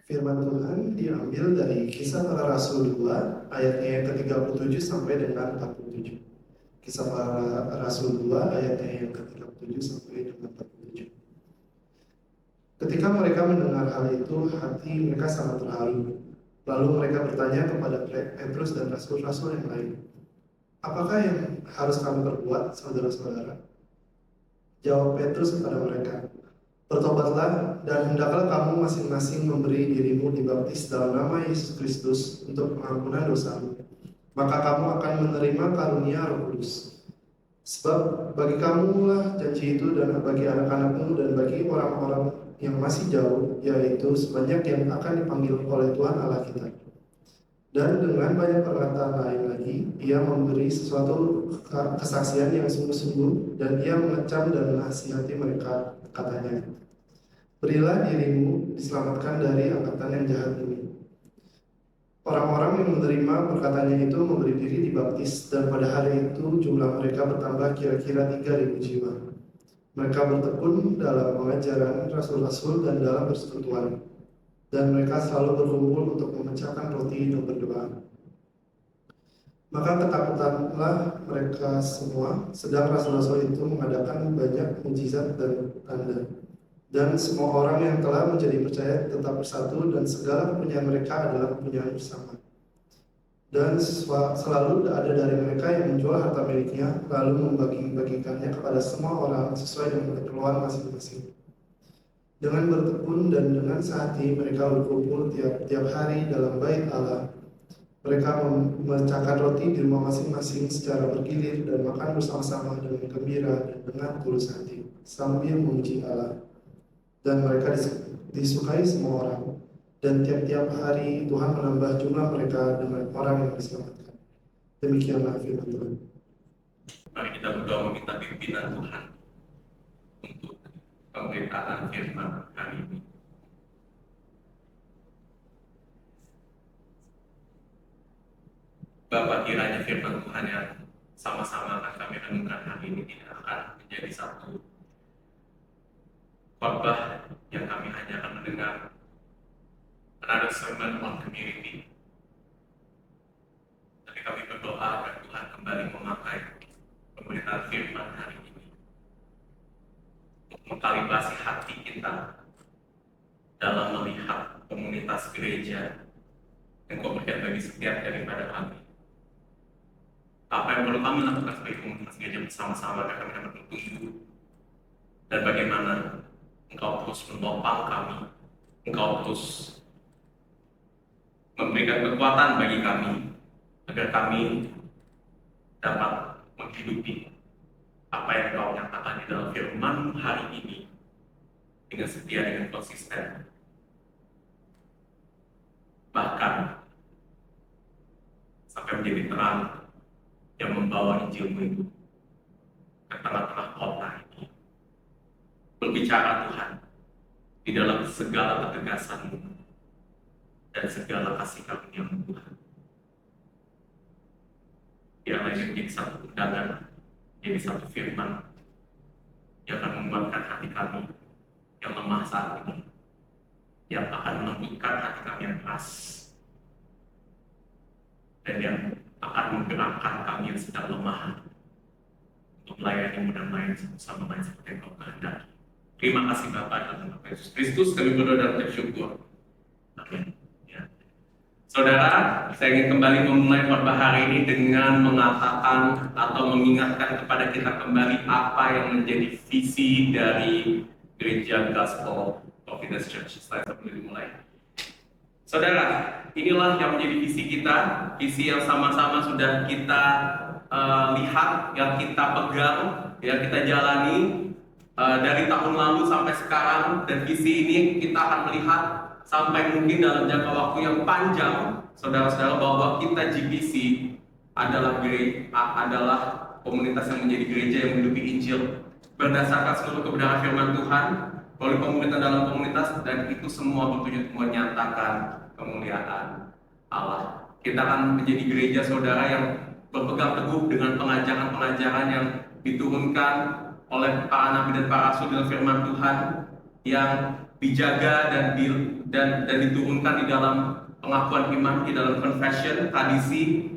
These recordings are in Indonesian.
Firman Tuhan diambil dari Kisah Para Rasul 2 ayatnya yang ke-37 sampai dengan 47. Kisah Para Rasul 2 ayatnya yang ke-37 sampai dengan 47. Ketika mereka mendengar hal itu, hati mereka sangat terharu. Lalu mereka bertanya kepada Petrus dan rasul-rasul yang lain, "Apakah yang harus kami perbuat, saudara-saudara?" Jawab Petrus kepada mereka, "Bertobatlah dan hendaklah kamu masing-masing memberi dirimu dibaptis dalam nama Yesus Kristus untuk pengampunan dosamu. Maka kamu akan menerima karunia Roh Kudus. Sebab bagi kamulah janji itu dan bagi anak-anakmu dan bagi orang-orang yang masih jauh, yaitu sebanyak yang akan dipanggil oleh Tuhan Allah kita." Dan dengan banyak perkataan lain lagi, ia memberi sesuatu kesaksian yang sungguh-sungguh, dan ia mengecam dan menasihati mereka, katanya, "Berilah dirimu diselamatkan dari angkatan yang jahat ini." Orang-orang yang menerima perkataannya itu memberi diri dibaptis, dan pada hari itu jumlah mereka bertambah kira-kira 3.000 jiwa. Mereka bertekun dalam pengajaran rasul-rasul dan dalam persekutuan, dan mereka selalu berkumpul untuk memecahkan roti dan berdoa. Maka ketakutanlah mereka semua, sedang rasul-rasul itu mengadakan banyak mujizat dan tanda. Dan semua orang yang telah menjadi percaya tetap bersatu, dan segala kepunyaan mereka adalah kepunyaan bersama. Dan selalu ada dari mereka yang menjual harta miliknya, lalu membagi-bagikannya kepada semua orang sesuai dengan keperluan masing-masing. Dengan bertekun dan dengan sehati mereka berkumpul tiap hari dalam bait Allah. Mereka memecahkan roti di rumah masing-masing secara bergilir dan makan bersama-sama dengan gembira dan dengan tulus hati, sambil memuji Allah. Dan mereka disukai semua orang. Dan tiap-tiap hari Tuhan menambah jumlah mereka dengan orang yang diselamatkan. Demikianlah firman Tuhan. Mari kita berdoa meminta pimpinan Tuhan untuk pemberitaan firman hari ini. Bapa, kiranya firman Tuhan yang sama-sama akan kami renungkan hari ini tidak akan menjadi satu khotbah yang kami hanya akan mendengar another sermon on community. Tapi kami berdoa agar Tuhan kembali memakai pemberitaan firman hari ini untuk mengkalibrasi hati kita dalam melihat komunitas gereja yang Kau berikan bagi setiap daripada kami. Apa yang perlu kami lakukan sebagai komunitas gereja bersama-sama agar kami dapat bertumbuh, dan bagaimana Engkau terus menopang kami, Engkau terus memberikan kekuatan bagi kami agar kami dapat menghidupi apa yang Kau nyatakan di dalam firman hari ini dengan setia, dengan konsisten, bahkan sampai menjadi terang yang membawa Injil-Mu itu ke tengah-tengah kota ini. Berbicara Tuhan di dalam segala ketegasan-Mu dan segala kasih karunia-Mu Tuhan. Biarlah ini menjadi satu undangan, menjadi satu firman yang akan menguatkan hati kami yang lemah saat ini, yang akan melembutkan hati kami yang keras, dan yang akan menggerakkan kami yang sedang lemah untuk melayani dan melayani sama lain seperti yang Kau kehendaki. Terima kasih Bapa, dalam nama Yesus Kristus kami berdoa dan bersyukur. Amin. Ya. Saudara, saya ingin kembali memulai khotbah hari ini dengan mengatakan atau mengingatkan kepada kita kembali apa yang menjadi visi dari Gereja Gospel Providence Church. Setelah sebelum dimulai, saudara, inilah yang menjadi visi kita, visi yang sama-sama sudah kita lihat, yang kita pegang, yang kita jalani dari tahun lalu sampai sekarang. Dan visi ini kita akan melihat sampai mungkin dalam jangka waktu yang panjang, saudara-saudara, bahwa kita GBC adalah komunitas yang menjadi gereja yang menghidupi Injil berdasarkan seluruh kebenaran firman Tuhan oleh pemuritan dalam komunitas, dan itu semua bertujuan menyatakan kemuliaan Allah. Kita akan menjadi gereja, saudara, yang berpegang teguh dengan pengajaran-pengajaran yang diturunkan oleh para nabi dan para rasul dalam firman Tuhan, yang dijaga dan diturunkan di dalam pengakuan iman, di dalam confession, tradisi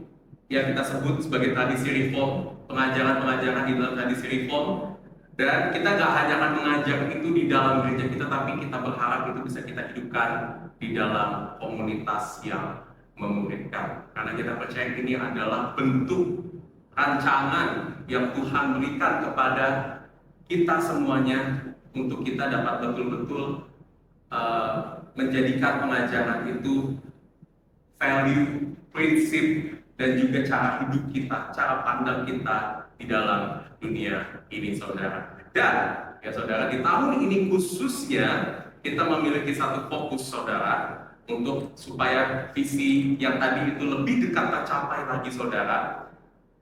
yang kita sebut sebagai tradisi reform, pengajaran-pengajaran di dalam tradisi reform. Dan kita nggak hanya akan mengajar itu di dalam gereja kita, tapi kita berharap itu bisa kita hidupkan di dalam komunitas yang memuridkan. Karena kita percaya ini adalah bentuk rancangan yang Tuhan berikan kepada kita semuanya untuk kita dapat betul-betul menjadikan pengajaran itu value, prinsip, dan juga cara hidup kita, cara pandang kita di dalam dunia ini, saudara. Dan ya saudara, di tahun ini khususnya kita memiliki satu fokus, saudara, untuk supaya visi yang tadi itu lebih dekat tercapai lagi, saudara,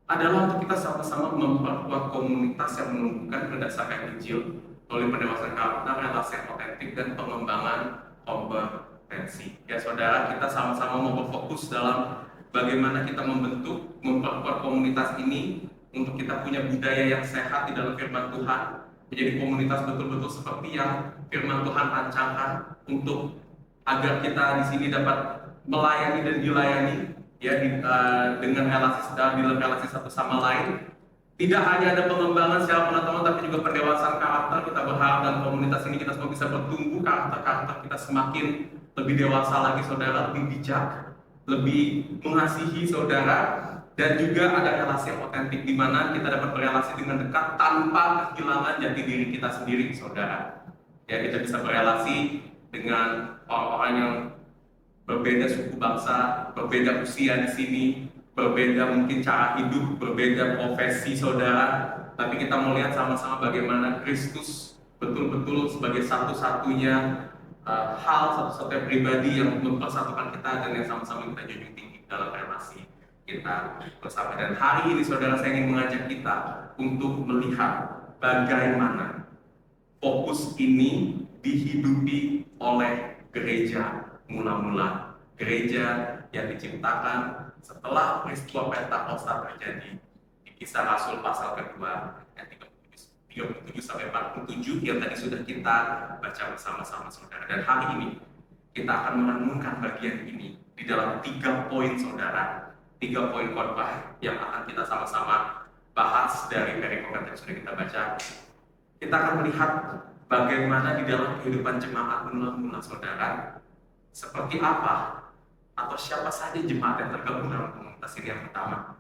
adalah untuk kita sama-sama memperkuat komunitas yang menumbuhkan berdasarkan Injil oleh pendewasaan karakter, relasi yang otentik, dan pengembangan kompetensi. Ya saudara, kita sama-sama mau berfokus dalam bagaimana kita memperkuat komunitas ini untuk kita punya budaya yang sehat di dalam firman Tuhan, menjadi komunitas betul-betul seperti yang firman Tuhan rancangkan untuk agar kita di sini dapat melayani dan dilayani ya dengan relasi satu sama lain. Tidak hanya ada pengembangan secara pengetahuan, tapi juga pendewasaan karakter. Kita berharap dalam komunitas ini kita semua bisa bertumbuh, karakter kita semakin lebih dewasa lagi, saudara, lebih bijak, lebih mengasihi, saudara, dan juga ada relasi yang otentik di mana kita dapat berelasi dengan dekat tanpa kehilangan jati diri kita sendiri, saudara. Ya, kita bisa berelasi dengan orang-orang yang berbeda suku bangsa, berbeda usia di sini, berbeda mungkin cara hidup, berbeda profesi, saudara. Tapi kita mau lihat sama-sama bagaimana Kristus betul-betul sebagai satu-satunya hal, satu-satunya pribadi yang mempersatukan kita dan yang sama-sama kita junjung tinggi dalam relasi kita bersama. Dan hari ini, saudara, saya ingin mengajak kita untuk melihat bagaimana fokus ini dihidupi oleh gereja mula-mula, gereja yang diciptakan setelah peristiwa Pentakosta terjadi di Kisah Rasul pasal kedua ayat 37 sampai 47 yang tadi sudah kita baca bersama-sama, saudara. Dan hari ini kita akan merenungkan bagian ini di dalam 3 poin, saudara, 3 poin khotbah yang akan kita sama-sama bahas dari perikop yang sudah kita baca. Kita akan melihat bagaimana di dalam kehidupan jemaat mula-mula, saudara, seperti apa atau siapa saja jemaat yang tergabung dalam komunitas ini yang pertama.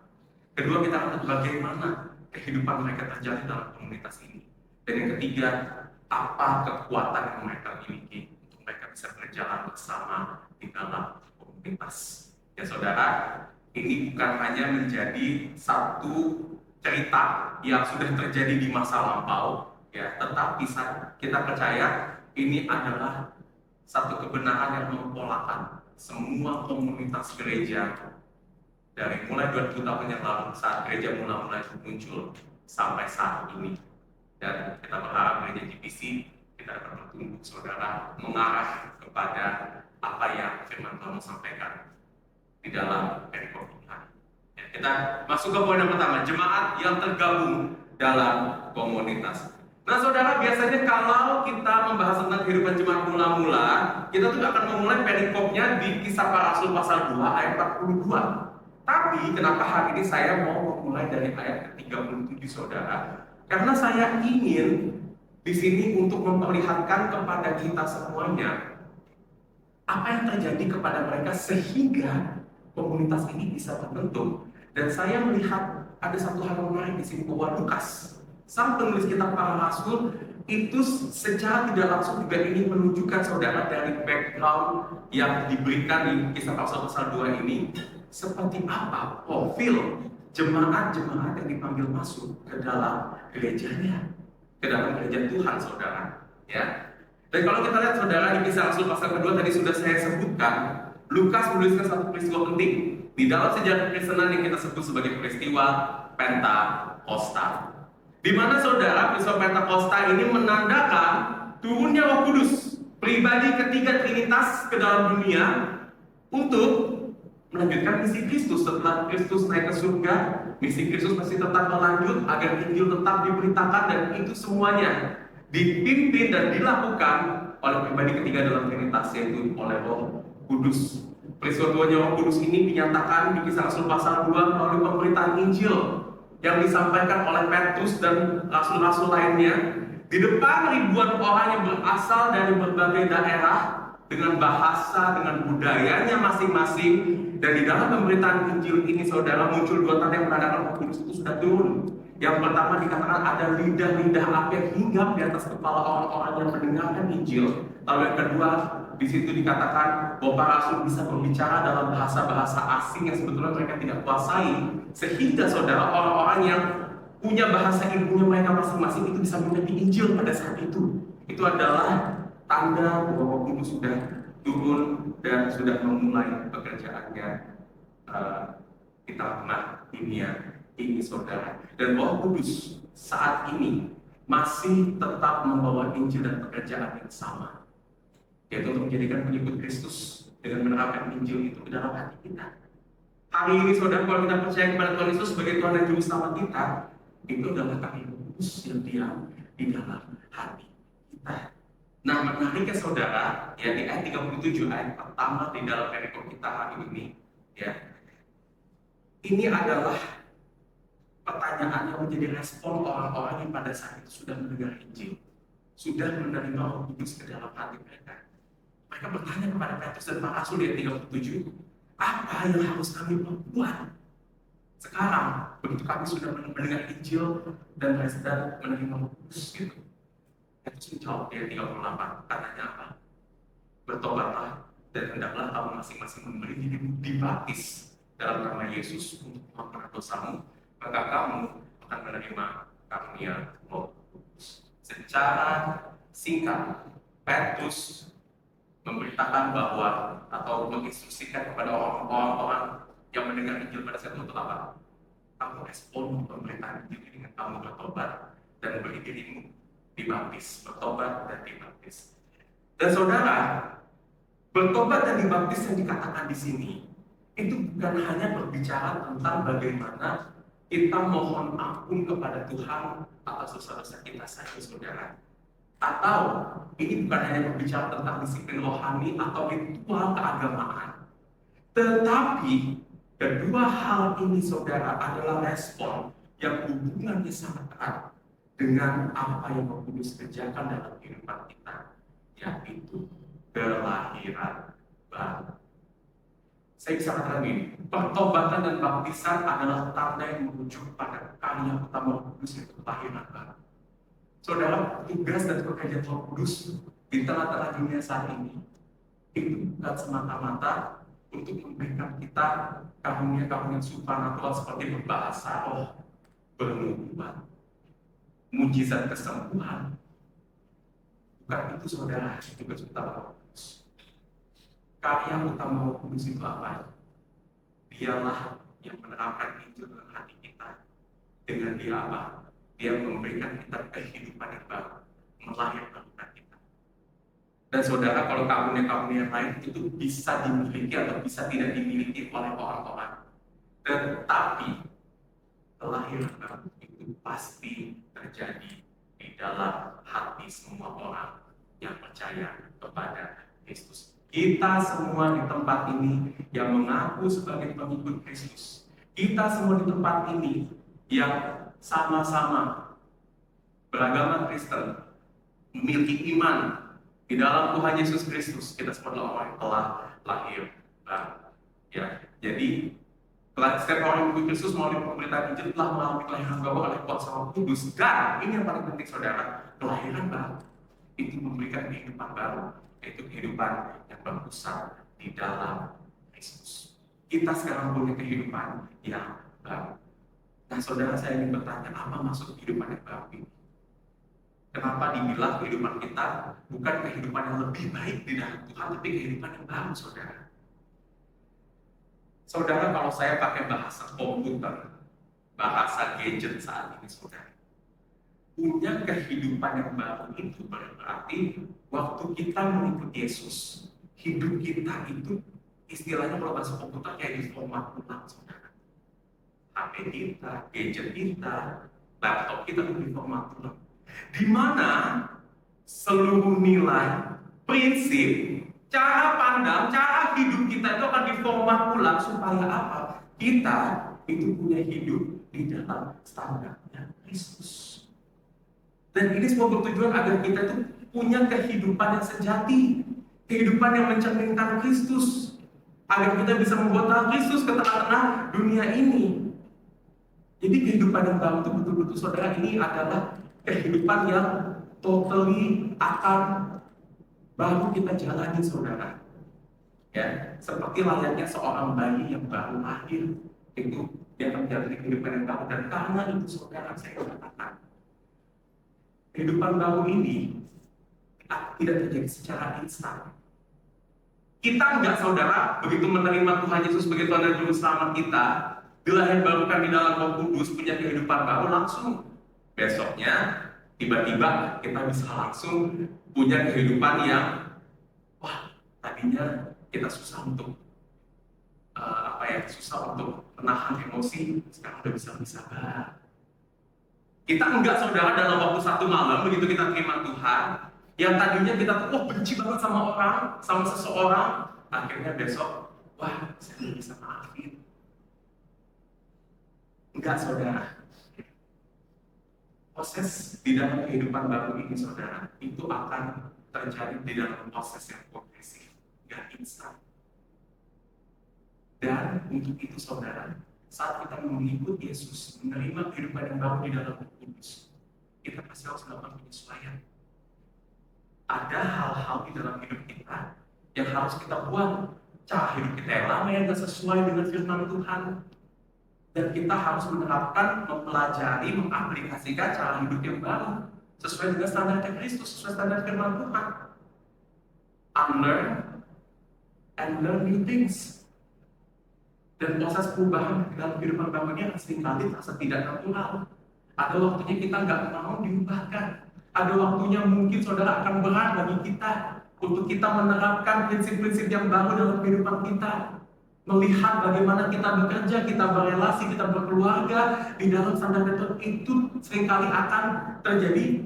Kedua, kita akan lihat bagaimana kehidupan mereka terjadi dalam komunitas ini. Dan yang ketiga, apa kekuatan yang mereka miliki untuk mereka bisa berjalan bersama di dalam komunitas. Ya saudara, ini bukan hanya menjadi satu cerita yang sudah terjadi di masa lampau, ya, tetapi kita percaya ini adalah satu kebenaran yang mempolakan semua komunitas gereja dari mulai 2000 tahun yang lalu saat gereja mula-mula itu muncul sampai saat ini. Dan kita berharap gereja GPC kita akan bertumbuh, saudara, mengarah kepada apa yang firman Tuhan sampaikan di dalam perikop Tuhan. Ya, kita masuk ke poin yang pertama, jemaat yang tergabung dalam komunitas. Nah saudara, biasanya kalau kita membahas tentang kehidupan jemaat mula-mula, kita tuh akan memulai perikopnya di Kisah Para Rasul pasal 2 ayat 42. Tapi kenapa hari ini saya mau memulai dari ayat ke-37, saudara? Karena saya ingin di sini untuk memperlihatkan kepada kita semuanya apa yang terjadi kepada mereka sehingga komunitas ini bisa terbentuk. Dan saya melihat ada satu hal menarik di sini bahwa Lukas, sang penulis kitab Para Rasul, itu secara tidak langsung juga ingin menunjukkan, saudara, dari background yang diberikan di Kisah Rasul pasal 2 ini, seperti apa profil jemaat-jemaat yang dipanggil masuk ke dalam gerejanya, ke dalam gereja Tuhan, saudara. Ya. Dan kalau kita lihat, saudara, di Kisah Rasul pasal kedua tadi sudah saya sebutkan, Lukas menuliskan satu peristiwa penting di dalam sejarah Kristenan yang kita sebut sebagai peristiwa Pentakosta. Di mana, saudara, peristiwa Pentakosta ini menandakan turunnya Roh Kudus, pribadi ketiga Trinitas ke dalam dunia untuk melanjutkan misi Kristus. Setelah Kristus naik ke surga, misi Kristus masih tetap berlanjut agar Injil tetap diberitakan, dan itu semuanya dipimpin dan dilakukan oleh pribadi ketiga dalam Trinitas, yaitu oleh Roh Kudus. Peristiwa Roh Kudus ini dinyatakan di Kisah Rasul pasal 2 melalui pemberitaan Injil yang disampaikan oleh Petrus dan rasul-rasul lainnya di depan ribuan orang yang berasal dari berbagai daerah dengan bahasa, dengan budayanya masing-masing. Dan di dalam pemberitaan Injil ini, saudara, muncul dua tanda yang menandakan Roh Kudus itu sudah turun. Yang pertama dikatakan ada lidah-lidah api yang hinggap di atas kepala orang-orang yang mendengarkan Injil. Lalu yang kedua, di situ dikatakan bahwa para rasul bisa berbicara dalam bahasa-bahasa asing yang sebetulnya mereka tidak kuasai, sehingga saudara, orang-orang yang punya bahasa ibunya mereka masing-masing itu bisa mengerti Injil pada saat itu. Itu adalah tanda bahwa Roh Kudus sudah turun dan sudah memulai pekerjaannya di tengah dunia ini, saudara. Dan Roh Kudus saat ini masih tetap membawa Injil dan pekerjaan yang sama, yaitu untuk menjadikan pengikut Kristus dengan menerapkan Injil itu ke dalam hati kita. Hari ini, saudara, kalau kita percaya kepada Tuhan Yesus sebagai Tuhan dan Juru Selamat kita, itu adalah karya Roh Kudus yang diam di dalam hati kita. Nah, menariknya, saudara, ya, di ayat 37, ayat pertama di dalam perikop kita hari ini, ya, ini adalah pertanyaan yang menjadi respon orang-orang yang pada saat itu sudah mendengar Injil, sudah menerima Roh Kudus ke dalam hati mereka. Mereka bertanya kepada Petrus dan para rasul di ayat 37, apa yang harus kami perbuat sekarang begitu kami sudah mendengar Injil dan menerima Roh Kudus, gitu. Petrus menjawab di ayat 38, katanya apa? Bertobatlah dan hendaklah kamu masing-masing memberi diri dibaptis dalam nama Yesus untuk mengampuni dosamu, maka kamu akan menerima karunia Roh Kudus. Secara singkat, Petrus memberitakan bahwa atau menginstruksikan kepada orang-orang yang mendengar Injil pada saat itu untuk apa? Kamu respon pemberitaan Injil dengan kamu bertobat dan beri dirimu dibaptis, bertobat dan dibaptis. Dan saudara, bertobat dan dibaptis yang dikatakan di sini itu bukan hanya berbicara tentang bagaimana kita mohon ampun kepada Tuhan atas dosa-dosa kita saja, saudara. Atau ini bukan hanya berbicara tentang disiplin rohani atau ritual keagamaan. Tetapi kedua hal ini, saudara, adalah respon yang hubungannya sangat erat dengan apa yang Roh Kudus kerjakan dalam kehidupan kita, yaitu kelahiran baru. Saya bisa katakan ini, pertobatan dan baptisan adalah tanda yang merujuk pada karya utama Roh Kudus, yaitu kelahiran baru. Saudara, tugas dan pekerjaan Roh Kudus di tengah-tengah dunia saat ini itu bukan semata-mata untuk memberikan kita karunia-karunia supranatural seperti berbahasa roh, bernubuat, mujizat kesembuhan. Bukan itu, saudara, tugas utama Roh Kudus. Karya utama Roh Kudus itu apa? Dialah yang menerapkan Injil dalam hati kita. Dengan dia apa? Dia memberikan kita kehidupan yang baru, melahirkan kita. Dan saudara, kalau karunia-karunia yang lain itu bisa dimiliki atau bisa tidak dimiliki oleh orang-orang, tetapi kelahiran baru itu pasti terjadi di dalam hati semua orang yang percaya kepada Kristus. Kita semua di tempat ini yang mengaku sebagai pengikut Kristus, kita semua di tempat ini yang sama-sama beragama Kristen, memiliki iman di dalam Tuhan Yesus Kristus, kita semua adalah orang yang telah lahir baru. Ya, jadi setiap orang yang mengikut Kristus melalui pemberitaan Injil telah mengalami kelahiran baru oleh kuasa Roh Kudus. Dan ini yang paling penting, saudara, kelahiran baru itu memberikan kehidupan baru, yaitu kehidupan yang berpusat di dalam Kristus. Kita sekarang punya kehidupan yang baru. Nah, saudara, saya ingin bertanya, apa maksud kehidupan yang baru ini? Kenapa dibilang kehidupan kita bukan kehidupan yang lebih baik di dalam Tuhan, tapi kehidupan yang baru, saudara? Saudara, kalau saya pakai bahasa komputer, bahasa gadget saat ini, saudara, punya kehidupan yang baru itu berarti waktu kita mengikut Yesus, hidup kita itu istilahnya kalau bahasa komputer kayak di format ulang, saudara. HP kita, gadget kita, laptop kita lebih format ulang, di mana seluruh nilai prinsip, cara pandang, cara hidup kita itu akan diformat ulang supaya apa? Kita itu punya hidup di dalam standarnya Kristus. Dan ini semua bertujuan agar kita itu punya kehidupan yang sejati, kehidupan yang mencerminkan Kristus, agar kita bisa membawa Kristus ke tengah-tengah dunia ini. Jadi kehidupan yang baru itu betul-betul saudara, ini adalah kehidupan yang totally akan baru kita jalani saudara. Ya, seperti layaknya seorang bayi yang baru lahir, itu dia akan menjalani kehidupan yang baru. Dan karena itu saudara, saya katakan kehidupan baru ini tidak terjadi secara instan. Kita enggak saudara, begitu menerima Tuhan Yesus sebagai Tuhan dan Juru Selamat kita, dilahirkan di dalam Roh Kudus, punya kehidupan baru, langsung besoknya tiba-tiba kita bisa langsung punya kehidupan yang wah, tadinya kita susah untuk susah untuk menahan emosi, sekarang udah bisa bersabar. Kita enggak saudara dalam waktu satu malam begitu kita terima Tuhan, yang tadinya kita tuh benci banget sama orang, sama seseorang, akhirnya besok wah, saya bisa maafin. Enggak saudara. Proses di dalam kehidupan baru ini saudara, itu akan terjadi di dalam proses yang progresif, enggak instan. Dan untuk itu saudara, saat kita mengikuti Yesus, menerima kehidupan yang baru di dalam Roh Kudus, kita pasti harus melakukan penyesuaian. Ada hal-hal di dalam hidup kita yang harus kita buat. Cara hidup kita yang lama yang tidak sesuai dengan firman Tuhan. Dan kita harus menerapkan, mempelajari, mengaplikasikan cara hidup yang baru sesuai dengan standar Kristus, sesuai standar firman Tuhan. Unlearn and learn new things. Dan proses perubahan dalam kehidupan baru ini seringkali terasa tidak natural. Ada waktunya kita nggak mau diubahkan. Ada waktunya mungkin saudara akan berat bagi kita untuk kita menerapkan prinsip-prinsip yang baru dalam kehidupan kita. Melihat bagaimana kita bekerja, kita berelasi, kita berkeluarga di dalam standar itu seringkali akan terjadi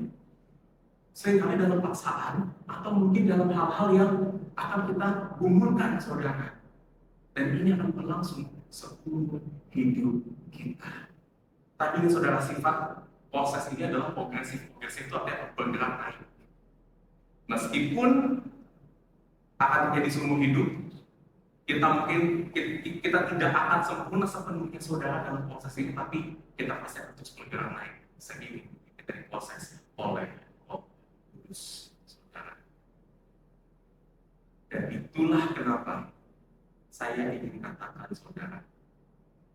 seringkali dalam paksaan atau mungkin dalam hal-hal yang akan kita gumulkan saudara. Dan ini akan berlangsung seumur hidup kita. Tadi saudara, sifat proses ini adalah progresif. Progresif itu artinya bergerak naik. Meskipun akan terjadi seumur hidup, kita tidak akan sempurna sepenuhnya saudara dalam proses ini, tapi kita pasti akan terus bergerak naik seiring kita diproses oleh Roh Kudus saudara. Dan itulah kenapa saya ingin katakan saudara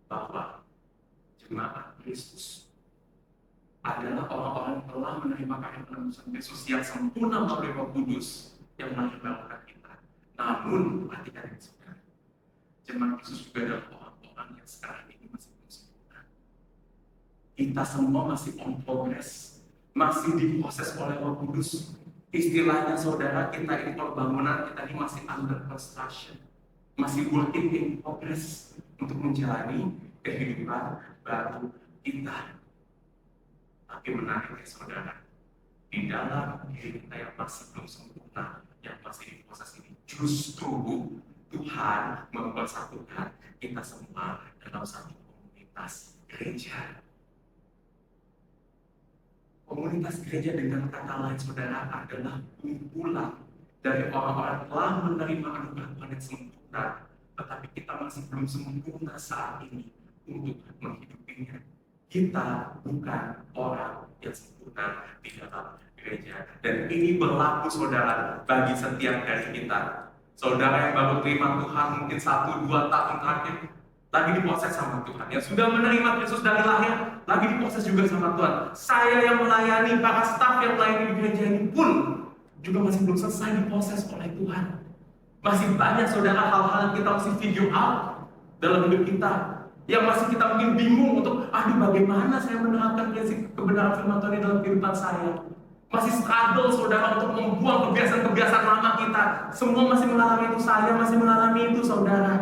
bahwa jemaat Kristus adalah orang-orang yang telah menerima karya penebusan Kristus yang sempurna melalui Roh Kudus yang menyebarkan kita. Namun perhatikan ini saudara, jemaat Kristus juga adalah orang-orang yang sekarang ini masih belum sempurna. Kita semua masih on progress, masih diproses oleh Roh Kudus. Istilahnya saudara, kita ini bangunan kita ini masih under construction, masih working in progress untuk menjalani kehidupan baru kita. Tapi menariknya saudara, di dalam diri kita yang masih belum sempurna, yang masih diproses ini, justru Tuhan mempersatukan kita semua dalam satu komunitas gereja. Komunitas gereja dengan kata lain saudara adalah kumpulan dari orang-orang yang telah menerima anugerah Tuhan yang sempurna, tetapi kita masih belum sempurna saat ini untuk menghidupinya. Kita bukan orang yang sempurna di dalam gereja. Dan ini berlaku saudara bagi setiap dari kita. Saudara yang baru terima Tuhan mungkin 1-2 tahun terakhir lagi diproses sama Tuhan. Yang sudah menerima Kristus dari lahir lagi diproses juga sama Tuhan. Saya yang melayani, para staf yang melayani di gereja ini pun juga masih belum selesai diproses oleh Tuhan. Masih banyak saudara hal-hal yang kita masih figure out dalam hidup kita, yang masih kita mungkin bingung untuk bagaimana saya menerapkan prinsip kebenaran firman Tuhan dalam kehidupan saya. Masih struggle saudara untuk membuang kebiasaan-kebiasaan lama kita. Semua masih mengalami itu, saya masih mengalami itu saudara.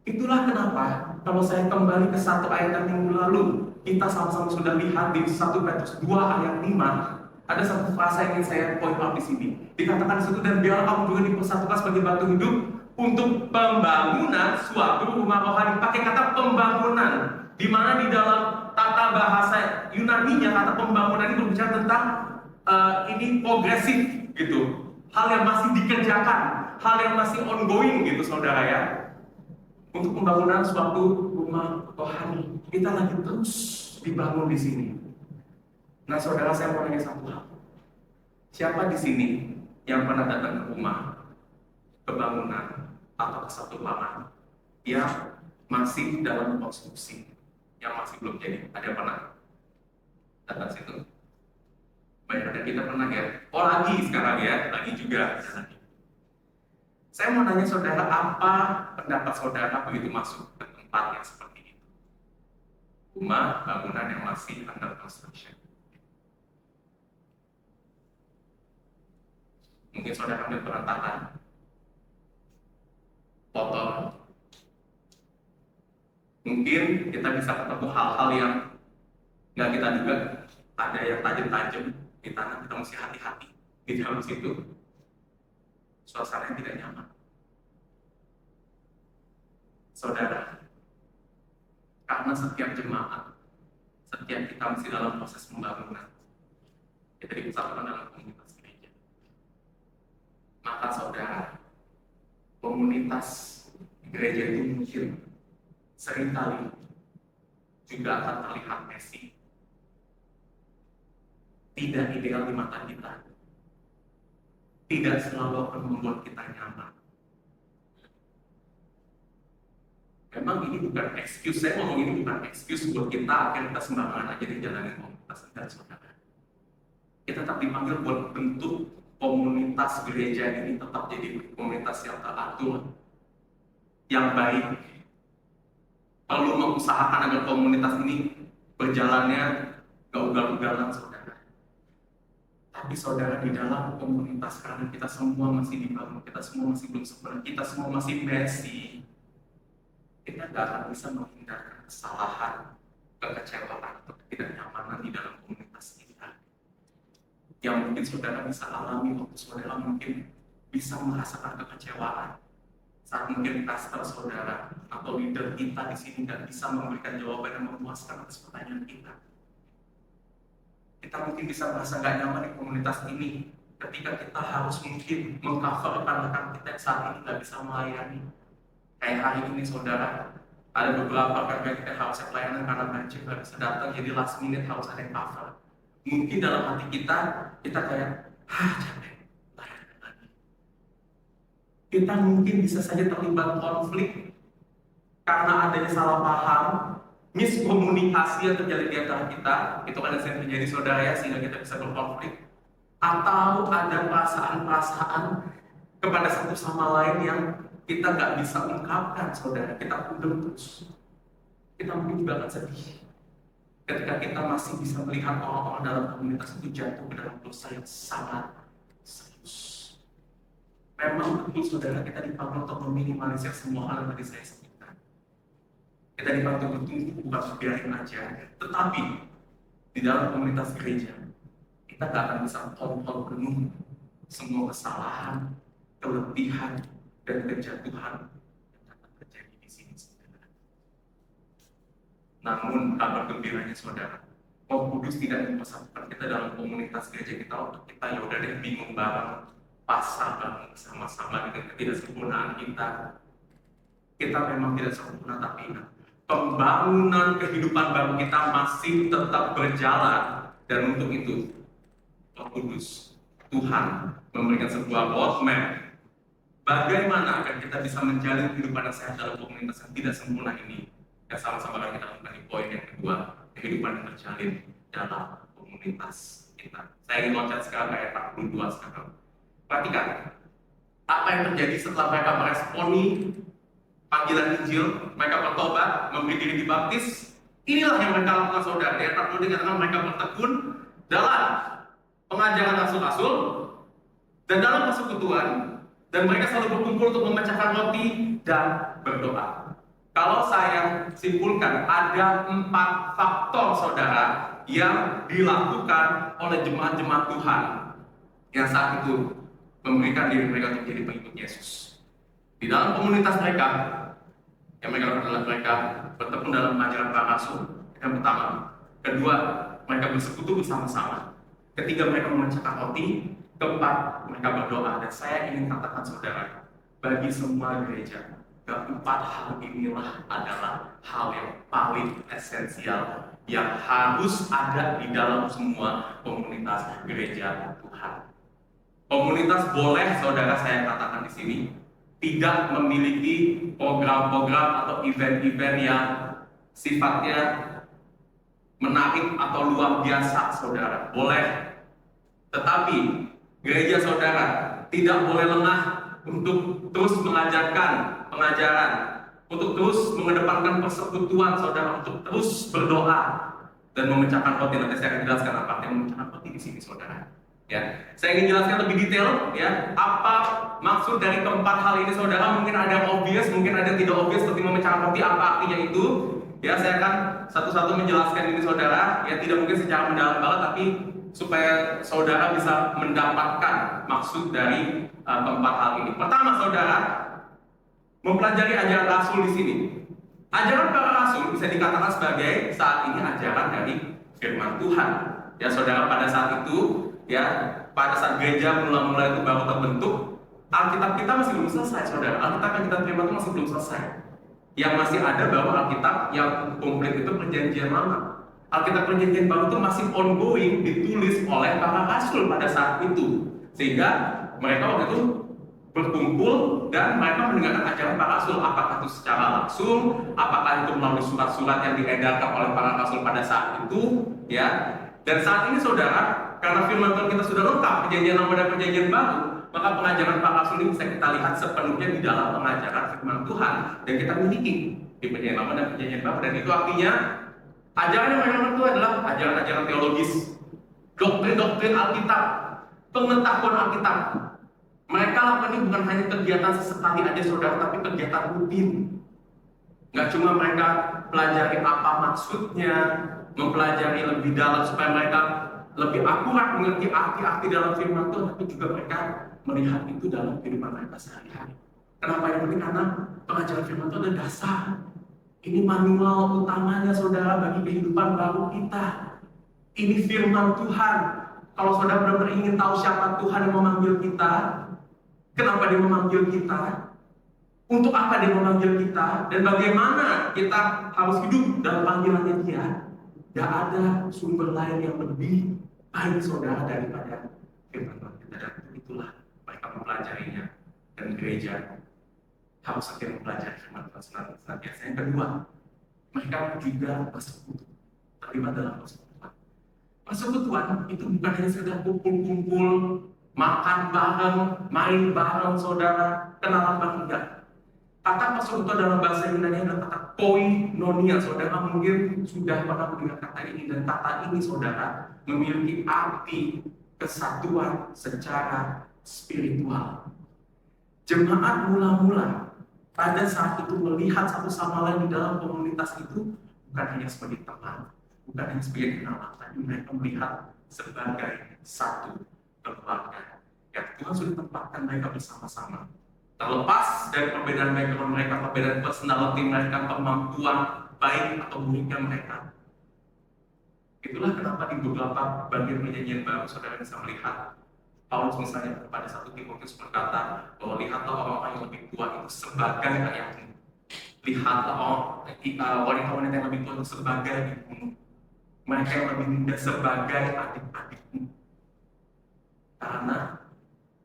Itulah kenapa kalau saya kembali ke satu ayat yang minggu lalu, kita sama-sama sudah lihat di 1 Petrus 2 ayat 5, Ada satu frasa yang ingin saya point out di sini. Dikatakan di situ, dan biarlah kamu juga dipersatukan sebagai batu hidup untuk pembangunan suatu rumah rohani. Pakai kata pembangunan, di mana di dalam tata bahasa Yunani-nya kata pembangunan ini berbicara tentang ini progresif gitu, hal yang masih dikerjakan, hal yang masih ongoing gitu saudara ya. Untuk pembangunan suatu rumah rohani, kita lagi terus dibangun di sini. Nah saudara, saya mau nanya satu hal. Siapa di sini yang pernah datang ke rumah kebangunan atau kesatuan yang masih dalam konstruksi, yang masih belum jadi? Ada yang pernah datang situ? Banyak dari kita pernah ya. Oh lagi sekarang ya, lagi juga. Saya mau nanya saudara, apa pendapat saudara begitu masuk ke tempat yang seperti itu? Rumah bangunan yang masih under construction. Mungkin saudara ambil berantakan, kotor. Mungkin kita bisa ketemu hal-hal yang nggak kita duga, ada yang tajam-tajam di tanah, kita mesti hati-hati di dalam situ. Suasana yang tidak nyaman. Saudara, karena setiap jemaat, setiap kita masih dalam proses pembangunan, kita dipersatukan dalam komunitas gereja. Maka saudara, komunitas gereja itu mungkin seringkali juga akan terlihat messy, tidak ideal di mata kita, tidak selalu akan membuat kita nyaman. Memang ini bukan excuse, saya ngomong ini bukan excuse buat kita akhirnya kita sembarangan aja di jalanin komunitas, enggak saudara. Kita tetap dipanggil buat bentuk komunitas gereja ini tetap jadi komunitas yang teratur, yang baik. Perlu mengusahakan agar komunitas ini berjalannya gak ugal-ugalan saudara. Tapi saudara, di dalam komunitas, karena kita semua masih dibangun, kita semua masih belum sempurna, kita semua masih messy, kita gak akan bisa menghindarkan kesalahan, kekecewaan, atau ketidaknyamanan di dalam komunitas kita. Yang mungkin saudara bisa alami waktu saudara mungkin bisa merasakan kekecewaan saat mungkin pastor saudara atau leader kita di sini tidak bisa memberikan jawaban yang memuaskan atas pertanyaan kita. Kita mungkin bisa merasa gak nyaman di komunitas ini ketika kita harus mungkin mengcover rekan-rekan kita yang saat ini gak bisa melayani. Kayak hari ini saudara, ada beberapa rekan kita yang harusnya pelayanan karena banjir gak bisa datang, jadi last minute harus ada yang cover. Mungkin dalam hati kita kayak, capek, layanan lagi. Kita mungkin bisa saja terlibat konflik karena adanya salah paham, miskomunikasi yang terjadi di antara kita, itu kan yang sering terjadi saudara ya, sehingga kita bisa berkonflik. Atau ada perasaan-perasaan kepada satu sama lain yang kita nggak bisa ungkapkan saudara, kita pendam terus. Kita mungkin juga akan sedih ketika kita masih bisa melihat orang-orang dalam komunitas itu jatuh ke dalam dosa yang sangat serius. Memang betul saudara, kita dipanggil untuk meminimalisir semua hal yang tadi saya sebutkan. Kita dipanggil untuk bukan biarin aja. Tetapi di dalam komunitas gereja, kita gak akan bisa kontrol penuh semua kesalahan, kelebihan, dan kejatuhan yang akan terjadi di sini saudara. Namun kabar gembiranya saudara, Roh Kudus tidak mempersatukan kita dalam komunitas gereja kita untuk kita ya udah deh bingung bareng, pasrah bareng sama-sama dengan ketidaksempurnaan kita. Kita memang tidak sempurna, tapi pembangunan kehidupan baru kita masih tetap berjalan. Dan untuk itu Roh Kudus, Tuhan memberikan sebuah roadmap bagaimana agar kita bisa menjalin kehidupan yang sehat dalam komunitas yang tidak sempurna ini. Yang sama-sama akan kita lakukan di poin yang kedua, kehidupan yang terjalin dalam komunitas kita. Saya ingin loncat sekarang ke ayat 42 sekarang. Perhatikan, apa yang terjadi setelah mereka meresponi panggilan Injil, mereka bertobat, memberi diri dibaptis. Inilah yang mereka lakukan saudara. Ayat 42 dikatakan mereka bertekun dalam pengajaran rasul-rasul dan dalam persekutuan, dan mereka selalu berkumpul untuk memecahkan roti dan berdoa. Kalau saya simpulkan, ada 4 faktor saudara yang dilakukan oleh jemaat-jemaat Tuhan yang saat itu memberikan diri mereka untuk menjadi pengikut Yesus. Di dalam komunitas mereka, yang mereka lakukan adalah mereka bertemu dalam ajaran para rasul, yang pertama. Kedua, mereka bersekutu bersama-sama. Ketiga, mereka memecahkan roti. Keempat, mereka berdoa. Dan saya ingin katakan saudara, bagi semua gereja, keempat hal inilah adalah hal yang paling esensial yang harus ada di dalam semua komunitas gereja Tuhan. Komunitas boleh, saudara, saya katakan di sini, tidak memiliki program-program atau event-event yang sifatnya menarik atau luar biasa, saudara. Boleh. Tetapi gereja saudara tidak boleh lengah untuk terus mengajarkan pengajaran, untuk terus mengedepankan persekutuan, saudara, untuk terus berdoa dan memecahkan roti. Nanti saya akan jelaskan apa artinya memecahkan roti di sini, saudara. Ya, saya ingin jelaskan lebih detail, ya, apa maksud dari keempat hal ini, saudara. Mungkin ada yang obvious, mungkin ada yang tidak obvious seperti memecahkan roti, apa artinya itu. Ya, saya akan satu-satu menjelaskan ini, saudara. Ya, tidak mungkin secara mendalam banget, tapi supaya saudara bisa mendapatkan maksud dari keempat hal ini. Pertama, saudara, mempelajari ajaran rasul di sini. Ajaran para rasul bisa dikatakan sebagai saat ini ajaran dari firman Tuhan. Ya, saudara, pada saat itu, ya, pada saat gereja mula-mula itu baru terbentuk, Alkitab kita masih belum selesai, saudara. Alkitab yang kita terima itu masih belum selesai. Yang masih ada baru Alkitab yang komplit itu Perjanjian Lama. Alkitab Perjanjian Baru itu masih ongoing, ditulis oleh para rasul pada saat itu. Sehingga mereka waktu itu berkumpul dan mereka mendengarkan ajaran para rasul. Apakah itu secara langsung, apakah itu melalui surat-surat yang diedarkan oleh para rasul pada saat itu, ya. Dan saat ini, saudara, karena firman Tuhan kita sudah lengkap, Perjanjian Lama dan Perjanjian Baru, maka pengajaran para rasul ini bisa kita lihat sepenuhnya di dalam pengajaran firman Tuhan dan kita miliki di Perjanjian Lama dan Perjanjian Baru. Dan itu artinya ajaran yang memang itu adalah ajaran-ajaran teologis, doktrin-doktrin Alkitab, pengetahuan Alkitab. Mereka lakukan ini bukan hanya kegiatan sesekali aja, saudara, tapi kegiatan rutin. Nggak cuma mereka pelajari apa maksudnya, mempelajari lebih dalam supaya mereka lebih akurat mengerti arti-arti dalam firman Tuhan, tapi juga mereka melihat itu dalam kehidupan mereka sehari-hari. Kenapa yang penting? Karena pengajaran firman Tuhan adalah dasar. Ini manual utamanya, saudara, bagi kehidupan baru kita. Ini firman Tuhan. Kalau saudara benar-benar ingin tahu siapa Tuhan yang memanggil kita, kenapa dia memanggil kita, untuk apa dia memanggil kita, dan bagaimana kita harus hidup dalam panggilannya dia, tidak ada sumber lain yang lebih baik, saudara, daripada firman Tuhan kita. Dan itulah mereka mempelajarinya, dan gereja harus akhirnya mempelajari firman Tuhan senantiasa. Yang kedua, mereka juga bersekutu, terlibat dalam persekutuan. Persekutuan itu bukan hanya sekedar kumpul-kumpul, makan bareng, main bareng, saudara, kenalan bareng, enggak. Kata persekutuan dalam bahasa Yunani adalah kata koinonia. Saudara mungkin sudah pernah mendengar kata ini, dan kata ini, saudara, memiliki arti kesatuan secara spiritual. Jemaat mula-mula pada saat itu melihat satu sama lain di dalam komunitas itu bukan hanya sebagai teman, bukan hanya sebagai kenalan, tapi mereka melihat sebagai satu keluarga yang Tuhan sudah tempatkan mereka bersama-sama. Terlepas dari perbedaan background mereka, perbedaan personality mereka, kemampuan baik atau buruknya mereka. Itulah kenapa di beberapa bagian Perjanjian Baru saudara bisa melihat Paulus misalnya pada 1 Timotius berkata bahwa lihatlah orang-orang yang lebih tua itu sebagai ayahmu. Lihatlah wanita-wanita yang lebih tua itu sebagai ibumu. Mereka yang lebih muda sebagai adik-adikmu. Karena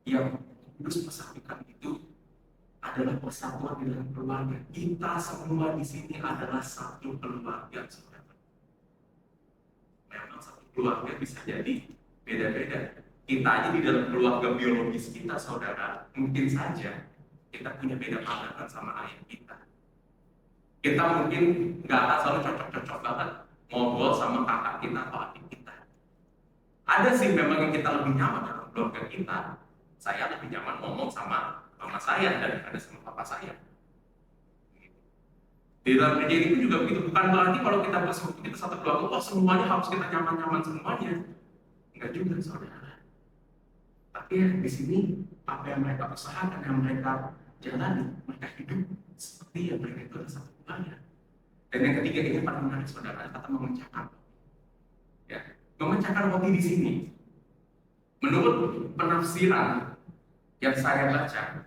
yang Kudus persatukan itu adalah persatuan di dalam keluarga. Kita semua di sini adalah satu keluarga, saudara. Memang satu keluarga bisa jadi beda-beda. Kita aja di dalam keluarga biologis kita, saudara, mungkin saja kita punya beda pandangan sama ayah kita. Kita mungkin nggak akan selalu cocok-cocok banget ngobrol sama kakak kita atau adik kita. Ada sih memang yang kita lebih nyaman dalam keluarga kita. Saya lebih nyaman ngomong sama mama saya daripada sama papa saya. Di dalam gereja ini pun juga begitu. Bukan berarti kalau kita bersekutu kita satu keluarga, oh semuanya harus kita nyaman-nyaman semuanya. Enggak juga, saudara. Tapi ya, di sini apa yang mereka usahakan, yang mereka jalani, mereka hidup seperti yang mereka itu adalah satu keluarga. Dan yang ketiga ini paling menarik, saudara, kata memecahkan. Ya, memecahkan roti di sini. Menurut penafsiran yang saya baca,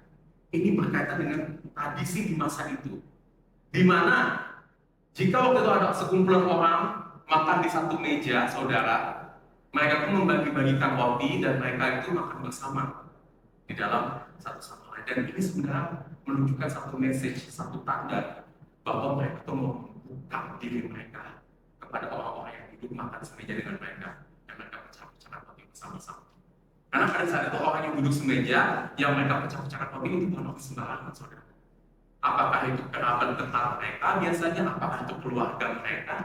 ini berkaitan dengan tradisi di masa itu, di mana jika waktu itu ada sekumpulan orang makan di satu meja, saudara, mereka pun membagi-bagikan roti dan mereka itu makan bersama di dalam satu sama lain. Dan ini sebenarnya menunjukkan satu message, satu tanda bahwa mereka itu membuka diri mereka kepada orang-orang yang hidup makan semeja dengan mereka, dan mereka pecah-pecahkan roti bersama-sama. Karena pada saat itu orang yang duduk semeja, yang mereka pecah-pecahkan roti itu bukan orang sembarangan, saudara. Apakah itu kerabat dekat mereka biasanya, apakah itu keluarga mereka,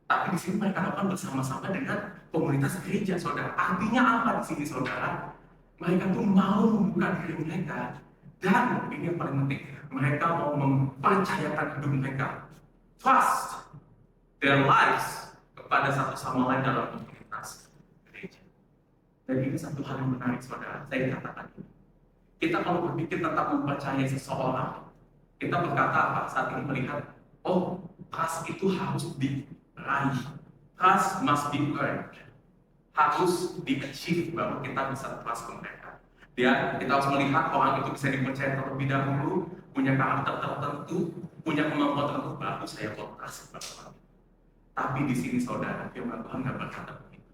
tapi di sini mereka lakukan bersama-sama dengan komunitas gereja, saudara. Artinya apa di sini, saudara? Mereka tuh mau membuka diri mereka, dan ini yang paling penting, mereka mau mempercayakan hidup mereka, trust their lives kepada satu sama lain dalam komunitas gereja. Dan ini satu hal yang menarik, saudara. Saya katakan ini. Kita kalau berpikir tentang mempercayai seseorang, kita berkata apa? Saat ini melihat, oh, trust itu harus diraih. Trust must be earned. Harus di-achieve baru kita bisa trust ke mereka. Kita harus melihat orang itu bisa dipercaya terlebih dahulu, punya karakter tertentu, punya kemampuan tertentu, baru saya trust kepada orang. Tapi di sini, saudara, firman Tuhan nggak berkata begitu.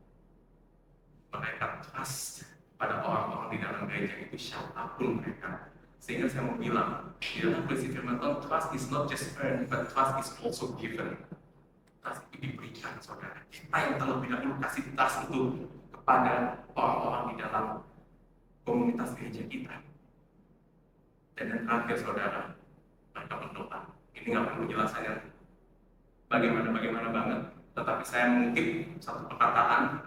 Mereka trust pada orang-orang di dalam gereja itu siapapun mereka. Sehingga saya mau bilang, di dalam prinsip firman Tuhan, trust is not just earned, but trust is also given. Trust itu diberikan, saudara. Kita yang terlebih dahulu kasih trust itu kepada orang-orang di dalam komunitas gereja kita. Dan yang terakhir, saudara, mereka berdoa. Ini nggak perlu penjelasannya bagaimana banget. Tetapi saya mengutip satu perkataan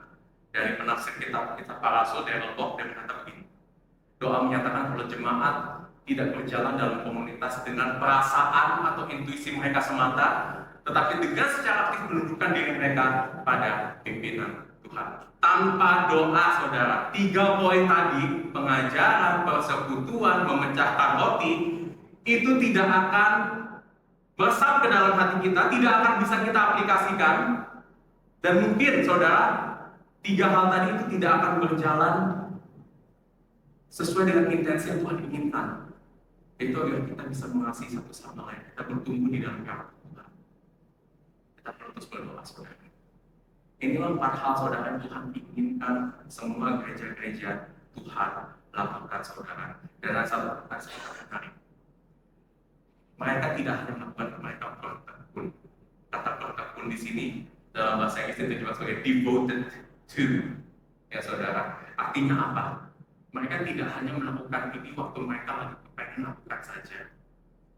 dari penafsir kitab para rasul dari Lubok, dia mengatakan begini. Doa menyatakan kalau jemaat tidak berjalan dalam komunitas dengan perasaan atau intuisi mereka semata, tetapi dengan secara aktif menunjukkan diri mereka pada pimpinan Tuhan. Tanpa doa, saudara, 3 poin tadi, pengajaran, persekutuan, memecahkan roti, itu tidak akan bersab ke dalam hati kita, tidak akan bisa kita aplikasikan, dan mungkin, saudara, 3 hal tadi itu tidak akan berjalan sesuai dengan intensi yang Tuhan inginkan. Itu agar kita bisa mengasihi satu sama lain, kita bertumbuh di dalam karakter Tuhan. Kita perlu terus berdoa, saudara. Inilah 4 hal, saudara, yang Tuhan inginkan semua gereja-gereja Tuhan lakukan, saudara. Dan rasa menarik. Mereka tidak hanya melakukan, mereka bertekun. Kata bertekun di sini dalam bahasa Inggris diterjemahkan sebagai devoted to, ya saudara. Artinya apa? Mereka tidak hanya melakukan ini waktu mereka lagi pengen lakukan saja.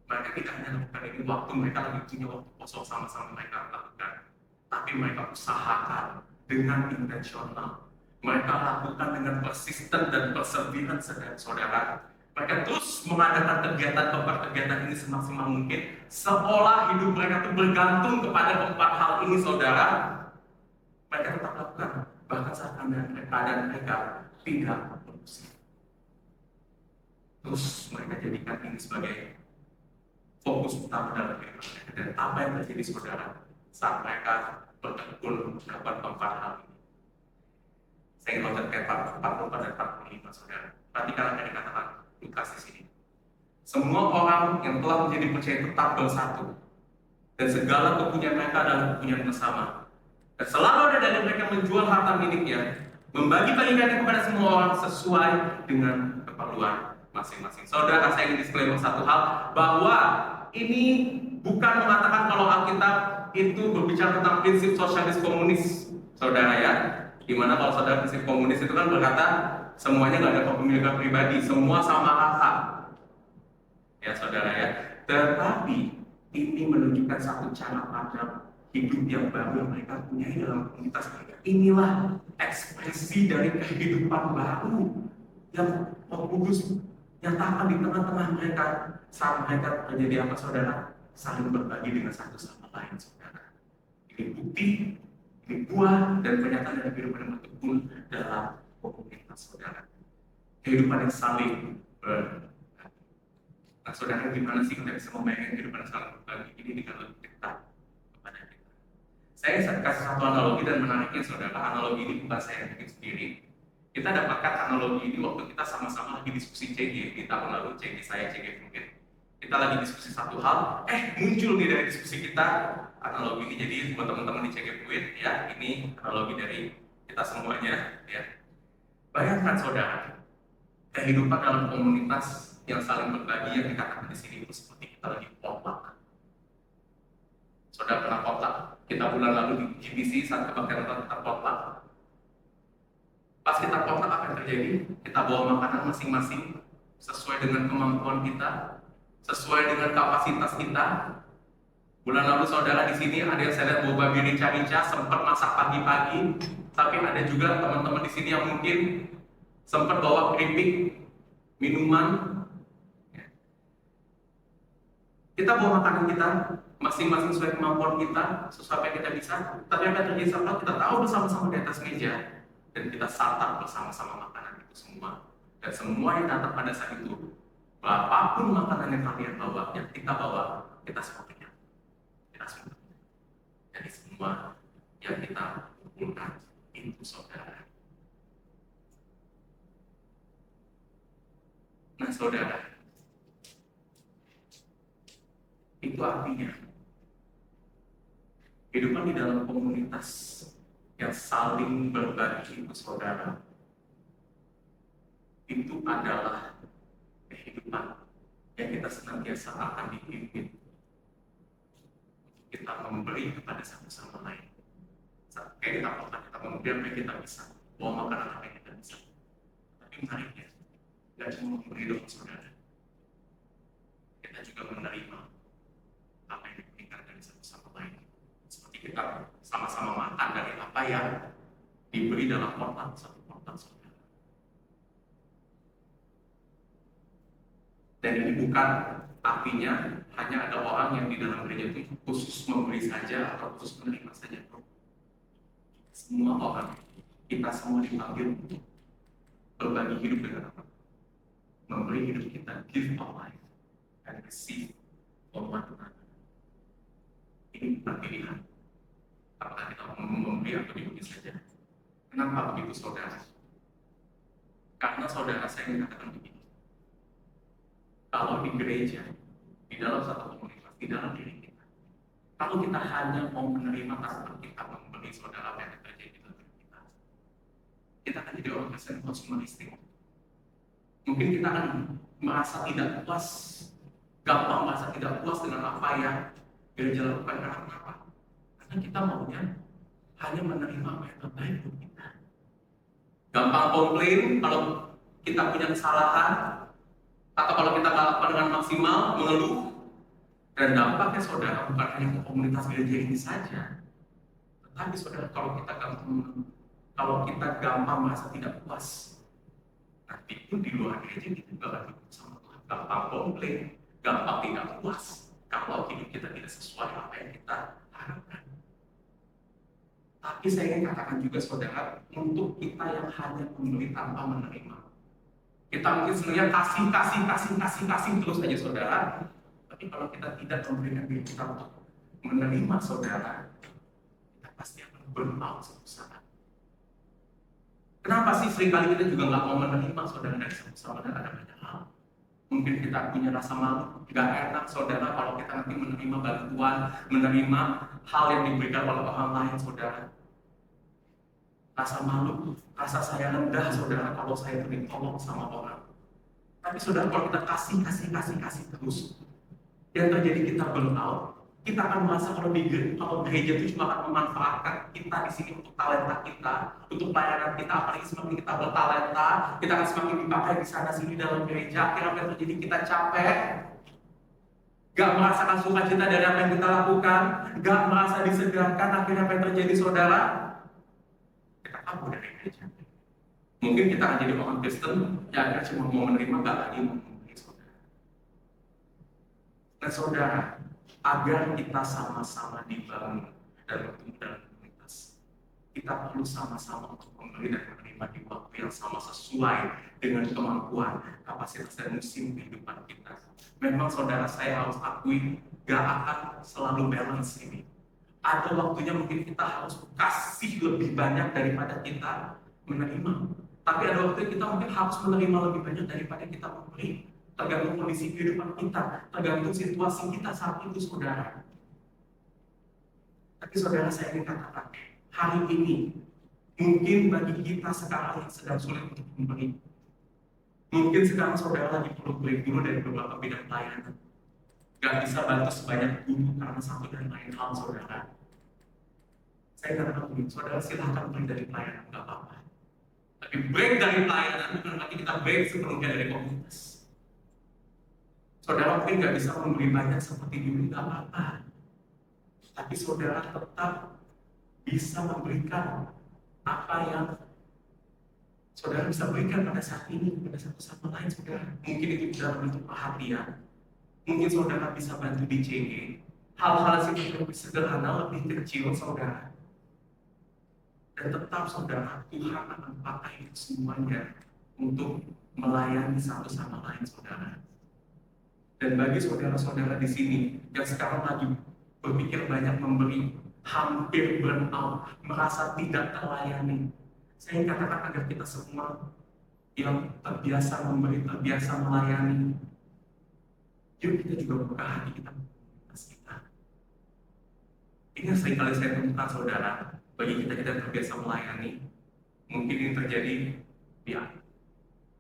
Mereka tidak hanya melakukan ini waktu mereka lagi punya waktu kosong sama-sama mereka lakukan. Tapi mereka usahakan dengan intensional. Mereka lakukan dengan persisten dan perseverance, saudara. Mereka terus mengadakan kegiatan ini semaksimal mungkin, seolah hidup mereka itu bergantung kepada 4 hal ini, saudara. Mereka tetap lakukan, bahkan saat keadaan mereka tidak kondusif. Terus mereka jadikan ini sebagai fokus utama dalam hidup mereka. Dan apa yang terjadi, saudara, saat mereka bertekun melakukan 4 hal ini? Saya ingin bacakan 44 dan 45, saudara. Perhatikan apa yang dikatakan Lukas di sini. Semua orang yang telah menjadi percaya tetap bersatu, dan segala kepunyaan mereka adalah kepunyaan bersama. Dan selalu ada dari mereka menjual harta miliknya, membagi-bagikannya kepada semua orang sesuai dengan keperluan masing-masing. Saudara, saya ingin disclaimer satu hal, bahwa ini bukan mengatakan kalau Alkitab itu berbicara tentang prinsip sosialis komunis, saudara, ya. Dimana kalau saudara prinsip komunis itu kan berkata semuanya nggak ada kepemilikan pribadi, semua sama rata, ya saudara, ya. Tetapi ini menunjukkan satu cara pandang hidup yang baru yang mereka punya dalam komunitas mereka. Inilah ekspresi dari kehidupan baru yang Roh Kudus nyatakan di tengah-tengah mereka saat mereka menjadi apa, saudara? saling berbagi dengan satu sama lain, saudara. Ini bukti, ini buah dan pernyataan dari kehidupan yang bertekun dalam komunitas, saudara. Kehidupan yang saling berbagi. Nah, saudara, gimana sih kita bisa membayangkan kehidupan yang saling berbagi ini dengan lebih dekat kepada kita? Saya kasih satu analogi dan menariknya, saudara. Analogi ini bukan saya yang bikin sendiri. Kita dapatkan analogi ini waktu kita sama-sama lagi diskusi CG di tahun lalu, CG saya, CG mungkin. Kita lagi diskusi satu hal, muncul nih dari diskusi kita analogi ini. Jadi buat teman-teman di CG Fluid, ya, ini analogi dari kita semuanya, ya. Bayangkan, saudara, kehidupan dalam komunitas yang saling berbagi yang dikatakan di sini itu seperti kita lagi potluck. Saudara pernah potluck? Kita bulan lalu di GBC saat kebaktian kita potluck. Pas kita potluck, apa yang terjadi? Kita bawa makanan masing-masing sesuai dengan kemampuan kita, sesuai dengan kapasitas kita. Bulan lalu, saudara, di sini ada yang saya lihat bawa babi rica-rica, sempat masak pagi-pagi, tapi ada juga teman-teman di sini yang mungkin sempat bawa keripik, minuman. Kita bawa makanan kita masing-masing sesuai kemampuan kita, sesuai apa yang kita bisa. Tapi apa yang terjadi setelah kita tahu bersama-sama di atas meja, dan kita santap bersama-sama makanan itu semua. Dan semua yang datang pada saat itu, apapun makanan yang kalian bawa, yang kita bawa, kita semua kenyang. Kita semua kenyang. Jadi semua yang kita kumpulkan itu, saudara. Nah, saudara, itu artinya kehidupan di dalam komunitas yang saling berbagi itu, saudara, itu adalah kehidupan yang kita senantiasa akan dipimpin. Kita memberi kepada satu sama lain. Kayak kita memberi apa yang kita bisa, bawa makanan apa yang kita bisa. Tapi menariknya, tidak cuma memberi dong, saudara. Kita juga menerima apa yang diberikan dari satu sama lain. Seperti kita sama-sama makan dari apa yang diberi dalam potluck, satu potluck, saudara. Dan ini bukan artinya hanya ada orang yang di dalam gereja itu khusus memberi saja atau khusus menerima saja. Semua orang, kita semua dipanggil untuk berbagi hidup dengan apa? Memberi hidup kita, give our life and receive from one another. Ini bukan pilihan. Apakah kita memberi atau diberi saja? Kenapa begitu, saudara? Karena saudara, saya ingin katakan begini. Kalau di gereja, di dalam satu komunitas, di dalam diri kita, kalau kita hanya mau menerima tanpa kita memberi, saudara, apa yang terjadi dalam diri kita akan jadi orang Kristen konsumeristik. Mungkin kita akan merasa tidak puas, gampang merasa tidak puas dengan apa yang gereja lakukan. Kenapa? Karena kita maunya hanya menerima apa yang terbaik untuk kita. Gampang komplain kalau kita punya kesalahan, atau kalau kita nggak lakukan dengan maksimal, mengeluh. Dan dampaknya, saudara, bukan hanya ke komunitas gereja ini saja, tetapi, saudara, kalau kita gampang merasa tidak puas, nanti pun di luar gereja kita juga akan sama Tuhan. Gampang komplain, gampang tidak puas kalau hidup kita tidak sesuai apa yang kita harapkan. Tapi saya ingin katakan juga, saudara, untuk kita yang hanya memberi tanpa menerima, kita mungkin sebenarnya kasih terus saja, saudara. Tapi kalau kita tidak memberikan diri kita untuk menerima, saudara, kita pasti akan burnout suatu saat. Kenapa sih seringkali kita juga nggak mau menerima, saudara, dari satu sama lain? Ada banyak hal. Mungkin kita punya rasa malu, nggak enak, saudara, kalau kita nanti menerima bantuan, menerima hal yang diberikan oleh orang lain, saudara. Rasa malu, rasa saya rendah, saudara, kalau saya ditolong sama orang. Tapi, saudara, kalau kita kasih terus, yang terjadi kita burnout. Kita akan merasa kalau gereja itu cuma akan memanfaatkan kita di sini untuk talenta kita, untuk pelayanan kita. Apalagi semakin kita bertalenta, kita akan semakin dipakai di sana sini dalam gereja. Akhirnya apa yang terjadi? Kita capek, gak merasakan sukacita dari apa yang kita lakukan, gak merasa disegarkan. Akhirnya apa yang terjadi, saudara? Kita kabur dari gereja. Mungkin kita akan jadi orang Kristen yang akhirnya cuma mau menerima, gak lagi mau memberi, saudara. Dan, saudara, agar kita sama-sama dibangun dan bertumbuh dalam komunitas. Kita perlu sama-sama untuk memberi dan menerima di waktu yang sama sesuai dengan kemampuan, kapasitas, dan musim kehidupan kita. Memang saudara, saya harus akui gak akan selalu balance ini. Ada waktunya mungkin kita harus kasih lebih banyak daripada kita menerima. Tapi ada waktu kita mungkin harus menerima lebih banyak daripada kita memberi. Tergantung kondisi kehidupan kita, tergantung situasi kita saat itu, saudara. Tapi saudara, saya ingin katakan, hari ini mungkin bagi kita sekarang yang sedang sulit untuk memberi. Mungkin sekarang saudara lagi perlu beri guru dari beberapa bidang pelayanan. Gak bisa bantu sebanyak guru karena satu dan lain hal, saudara. Saya katakan begini, saudara silahkan beri dari pelayanan, gak apa-apa. Tapi break dari pelayanan bukan berarti kita break sepenuhnya dari komunitas. Saudara mungkin gak bisa memberi banyak seperti dulu, gak apa-apa. Tapi saudara tetap bisa memberikan apa yang saudara bisa berikan pada saat ini, pada satu sama lain, saudara. Mungkin itu dalam bentuk perhatian. Mungkin saudara bisa bantu di CG. Hal-hal yang lebih sederhana, lebih kecil, saudara. Dan tetap saudara, Tuhan akan pakai itu semuanya untuk melayani satu sama lain, saudara. Dan bagi saudara-saudara di sini yang sekarang lagi berpikir banyak memberi, hampir burn out, merasa tidak terlayani, saya ingin katakan agar kita semua yang terbiasa memberi, terbiasa melayani, yuk kita juga buka hati kita, kita. Ini yang seringkali saya temukan, saudara. Bagi kita yang terbiasa melayani, mungkin ini terjadi, ya,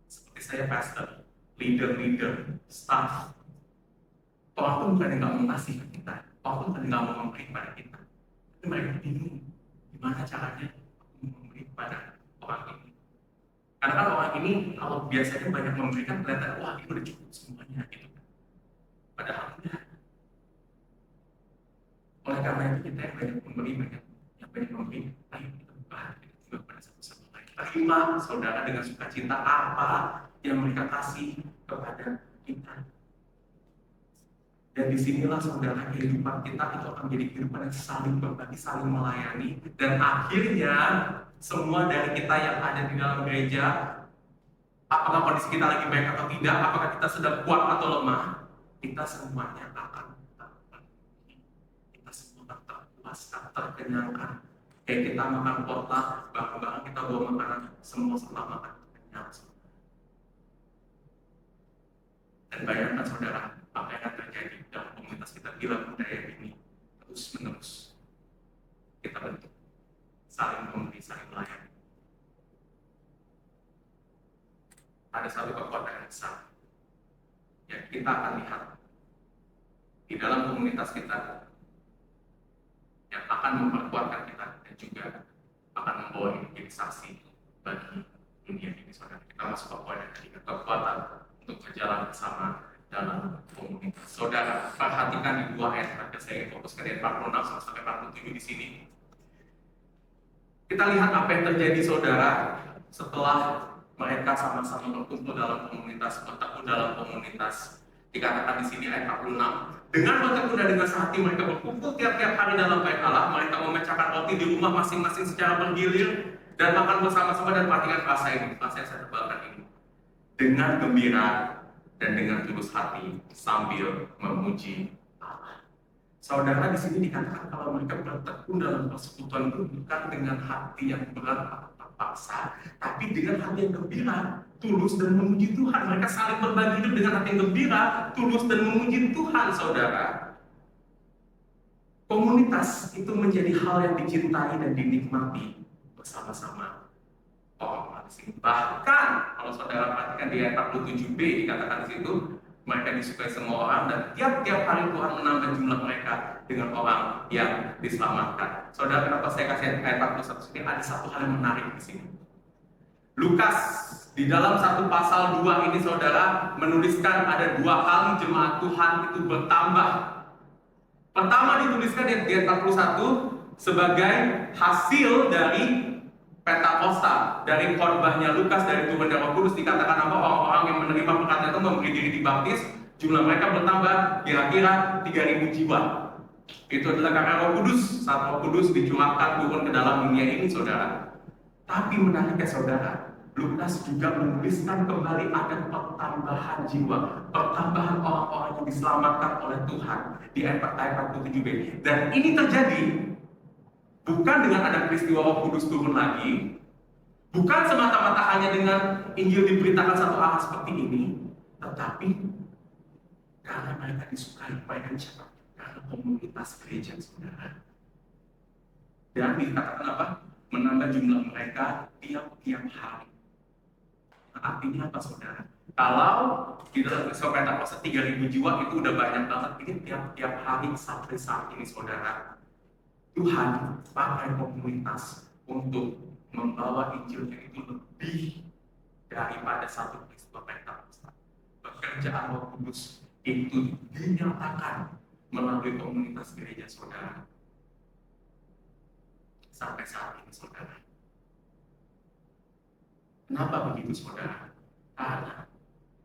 seperti saya pastor, leader, staff. Orang itu bukan yang nggak mau ngasih ke kita, orang itu bukan yang nggak mau memberi kepada kita. Tapi mereka bingung, gimana caranya memberi kepada orang ini. Karena kan orang ini, kalau biasanya banyak memberikan, kelihatan, wah ini udah cukup semuanya, gitu. Padahal tidak. Oleh karena itu kita yang banyak memberi, yang banyak memberi, ayo kita buka hati kita juga pada satu sama lain. Terima saudara dengan sukacita apa yang mereka kasih kepada kita. Dan disinilah saudara, kehidupan kita itu akan menjadi kehidupan yang saling berbagi, saling melayani. Dan akhirnya semua dari kita yang ada di dalam gereja, apakah kondisi kita lagi baik atau tidak, apakah kita sedang kuat atau lemah, kita semuanya akan kita semua akan terpuas, terkenyangkan. Kayak kita makan kotak, bahkan kita bawa makanan, semua setelah makan kenyang. Dan bayangkan saudara, apa yang akan terjadi dalam komunitas kita bila budaya ini terus-menerus kita bentuk, saling memberi, saling melayani. Ada satu kekuatan yang besar yang kita akan lihat di dalam komunitas kita yang akan memperkuatkan kita dan juga akan membawa ini menjadi saksi bagi dunia ini, saudara. Kita masuk ke poin yang ketiga, kekuatan untuk berjalan bersama dalam komunitas. Saudara, perhatikan di dua ayat terakhir, saya ingin fokuskan di ayat 46 sampai 47 di sini. Kita lihat apa yang terjadi, saudara, setelah mereka sama-sama berkumpul dalam komunitas, bertekun dalam komunitas. Dikatakan di sini ayat 46, dengan bertekun dan dengan sehati mereka berkumpul tiap-tiap hari dalam bait Allah, mereka memecahkan roti di rumah masing-masing secara bergilir dan makan bersama-sama. Dan perhatikan bahasa ini, bahasa yang saya tebalkan ini, dengan gembira dan dengan tulus hati sambil memuji Allah. Saudara, di sini dikatakan kalau mereka bertekun dalam persekutuan itu bukan dengan hati yang berat atau terpaksa, tapi dengan hati yang gembira, tulus dan memuji Tuhan. Mereka saling berbagi hidup dengan hati yang gembira, tulus dan memuji Tuhan, saudara. Komunitas itu menjadi hal yang dicintai dan dinikmati bersama-sama orang di sini. Bahkan kalau saudara perhatikan di ayat 47b dikatakan di situ, mereka disukai semua orang dan tiap-tiap hari Tuhan menambah jumlah mereka dengan orang yang diselamatkan. Saudara, kenapa saya kasih ayat 41 ini? Ada satu hal yang menarik di sini. Lukas di dalam satu pasal 2 ini, saudara, menuliskan ada dua kali jemaat Tuhan itu bertambah. Pertama dituliskan di ayat 41 sebagai hasil dari Pentakosta, dari khotbahnya Lukas, dari turun Roh Kudus. Dikatakan apa? Orang-orang yang menerima perkataan itu memberi diri dibaptis, Jumlah mereka bertambah kira-kira 3.000 jiwa. Itu adalah karena Roh Kudus. Saat Roh Kudus dicurahkan turun ke dalam dunia ini, saudara. Tapi menariknya, saudara, Lukas juga menuliskan kembali ada pertambahan jiwa, pertambahan orang-orang yang diselamatkan oleh Tuhan di ayat 47b. Dan ini terjadi bukan dengan ada peristiwa Roh Kudus turun lagi, bukan semata-mata hanya dengan Injil diberitakan satu arah seperti ini, tetapi karena mereka disukai banyak siapa? Karena komunitas gereja, saudara. Dan dikatakan apa? Menambah jumlah mereka tiap-tiap hari. Nah, artinya apa, saudara? Kalau di dalam peristiwa Pentakosta 3.000 jiwa itu udah banyak banget. Ini tiap-tiap hari sampai saat ini, saudara. Tuhan pakai komunitas untuk membawa Injilnya itu lebih daripada satu peristiwa Pentakosta. Pekerjaan Roh Kudus itu dinyatakan melalui komunitas gereja, saudara. Sampai saat ini, saudara. Kenapa begitu, saudara? Karena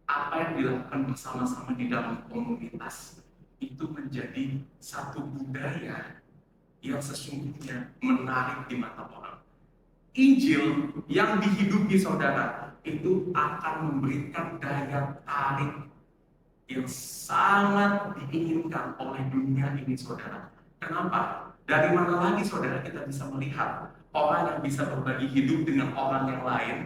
apa yang dilakukan bersama-sama di dalam komunitas itu menjadi satu budaya yang sesungguhnya menarik di mata orang. Injil yang dihidupi, saudara, itu akan memberikan daya tarik yang sangat diinginkan oleh dunia ini, saudara. Kenapa? Dari mana lagi, saudara, kita bisa melihat orang yang bisa berbagi hidup dengan orang yang lain,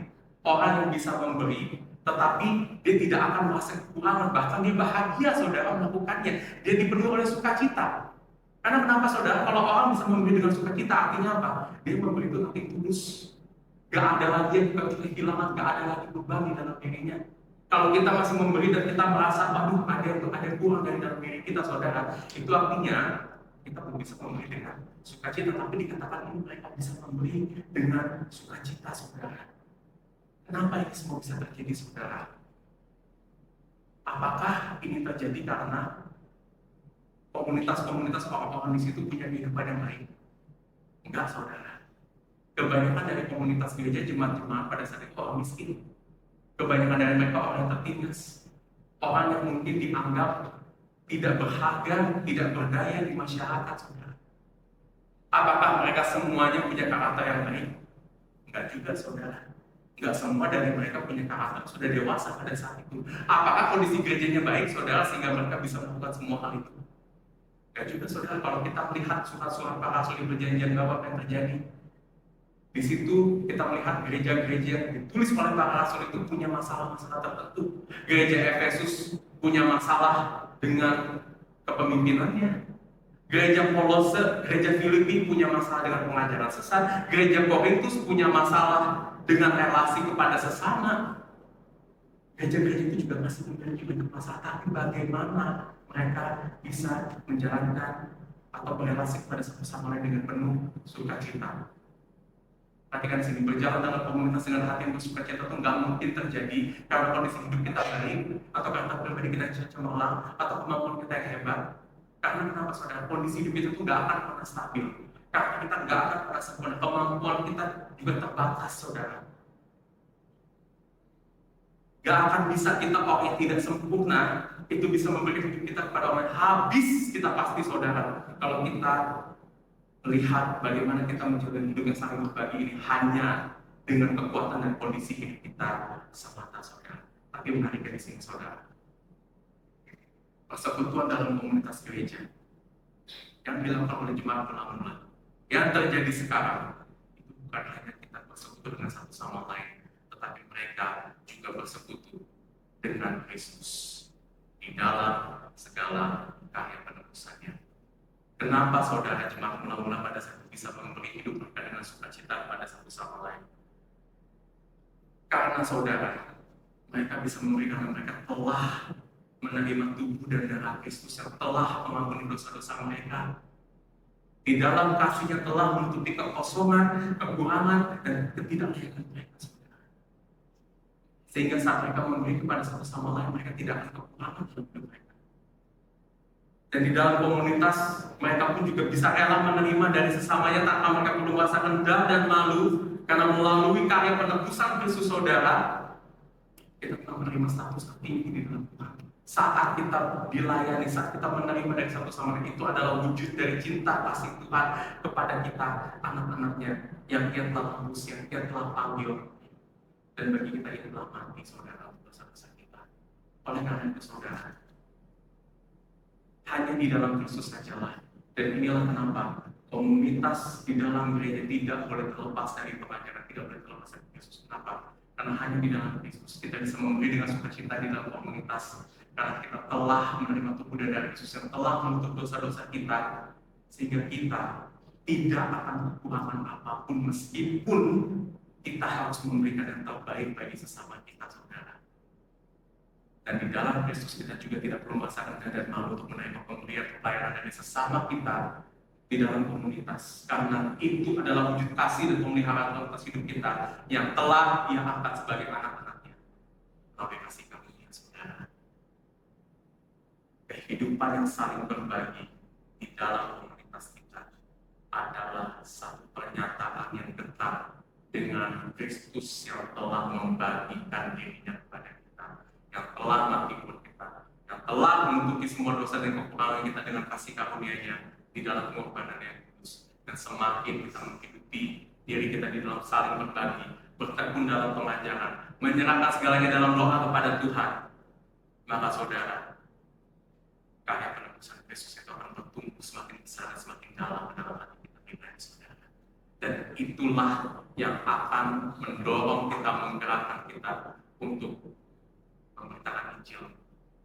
orang yang bisa memberi, tetapi dia tidak akan merasa kekurangan, bahkan dia bahagia, saudara, melakukannya. Dia dipenuhi oleh sukacita. Karena kenapa, saudara? Kalau orang bisa memberi dengan sukacita, artinya apa? Dia memberi itu nanti tulus. Gak ada lagi yang kehilangan, gak ada lagi beban di dalam dirinya. Kalau kita masih memberi dan kita merasa, aduh, ada yang kurang dari dalam diri kita, saudara, itu artinya kita belum bisa memberi dengan sukacita. Tapi dikatakan ini mereka bisa memberi dengan sukacita, saudara. Kenapa ini semua bisa terjadi, saudara? Apakah ini terjadi karena komunitas-komunitas orang-orang di situ punya kehidupan yang baik? Enggak, saudara. Kebanyakan dari komunitas gereja jemaat-jemaat pada saat itu orang miskin. Kebanyakan dari mereka orang yang tertindas, orang yang mungkin dianggap tidak berharga, tidak berdaya di masyarakat, saudara. Apakah mereka semuanya punya karakter yang baik? Enggak juga, saudara. Enggak semua dari mereka punya karakter sudah dewasa pada saat itu. Apakah kondisi gerejanya baik, saudara, sehingga mereka bisa melakukan semua hal itu? Enggak juga, saudara. Kalau kita melihat surat-surat para rasul di perjanjian baru, apa yang terjadi? Di situ kita melihat gereja-gereja yang ditulis oleh para rasul itu punya masalah-masalah tertentu. Gereja Efesus punya masalah dengan kepemimpinannya. Gereja Kolose, gereja Filipi punya masalah dengan pengajaran sesat. Gereja Korintus punya masalah dengan relasi kepada sesama. Gereja-gereja itu juga masih memiliki banyak masalah, tapi bagaimana mereka bisa menjalankan atau berelasi kepada satu sama lain dengan penuh sukacita. Perhatikan di sini, berjalan dalam komunitas dengan hati yang bersukacita itu nggak mungkin terjadi karena kondisi hidup kita baik, atau karena pribadi kita cemerlang, atau kemampuan kita yang hebat. Karena kenapa, saudara? Kondisi hidup itu nggak akan pernah stabil. Karena kita nggak akan pernah sempurna. Kemampuan kita juga terbatas, saudara. Gak akan bisa kita, orang yang tidak sempurna itu bisa memberi hidup kita kepada orang yang habis. Kita pasti, saudara, kalau kita melihat bagaimana kita menjalani hidup yang saling berbagi ini hanya dengan kekuatan dan kondisi hidup kita semata, saudara. Tapi menarik dari sini, saudara, persekutuan dalam komunitas gereja yang dilakukan oleh jemaat mula-mula yang terjadi sekarang itu bukan hanya kita bersekutu dengan satu sama lain, tetapi mereka juga bersekutu dengan Kristus di dalam segala karya penebusannya. Kenapa, saudara, jemaat mula-mula pada saat itu bisa memberi hidup mereka dengan sukacita pada satu sama lain? Karena, saudara, mereka bisa memberi karena mereka telah menerima tubuh dan darah Kristus yang telah mengampuni dosa-dosa mereka. Di dalam kasihnya telah menutupi kekosongan, kekurangan, dan ketidaklayakan mereka, saudara. Sehingga saat mereka memberi kepada satu sama lain, mereka tidak akan kekurangan dalam hidup mereka. Dan di dalam komunitas, mereka pun juga bisa rela menerima dari sesamanya tanpa mereka perlu merasa rendah dan malu, karena melalui karya penebusan Kristus, saudara, kita telah menerima status tertinggi di dalam Tuhan. Saat kita dilayani, saat kita menerima dari satu sama lain, itu adalah wujud dari cinta kasih Tuhan kepada kita, anak-anaknya, yang Ia telah tebus, yang Ia telah panggil. Dan bagi kita yang telah mati, saudara, dosa-dosa kita. Oleh karena itu, saudara, hanya di dalam Kristus sajalah. Dan inilah kenapa komunitas di dalam gereja tidak boleh terlepas dari pengajaran, tidak boleh terlepas dari Kristus. Kenapa? Karena hanya di dalam Kristus kita bisa memberi dengan sukacita di dalam komunitas. Karena kita telah menerima tubuh dan darah Yesus yang telah menutup dosa-dosa kita, sehingga kita tidak akan kekurangan apapun meskipun kita harus memberikan yang terbaik bagi sesama kita, saudara. Dan di dalam Kristus kita juga tidak perlu merasakan dan malu untuk menerima pemberian pelayanan dari sesama kita di dalam komunitas, karena itu adalah wujud kasih dan pemeliharaan atas hidup kita yang telah Ia angkat sebagai anak-anaknya melalui kasih karunia, saudara. Kehidupan yang saling berbagi di dalam komunitas kita adalah satu pernyataan yang dekat dengan Kristus yang telah membagikan dirinya kepada kita, yang telah mati buat kita, yang telah menutupi semua dosa dan kekurangan kita dengan kasih karunia-Nya di dalam pengorbanan yang kudus. Dan semakin kita menghidupi diri kita di dalam saling berbagi, bertekun dalam pengajaran, menyerahkan segalanya dalam doa kepada Tuhan, maka saudara, karya penebusan Kristus itu akan bertumbuh semakin besar dan semakin dalam hati kita pribadi, saudara. Dan itulah yang akan mendorong kita, menggerakkan kita untuk memberitakan Injil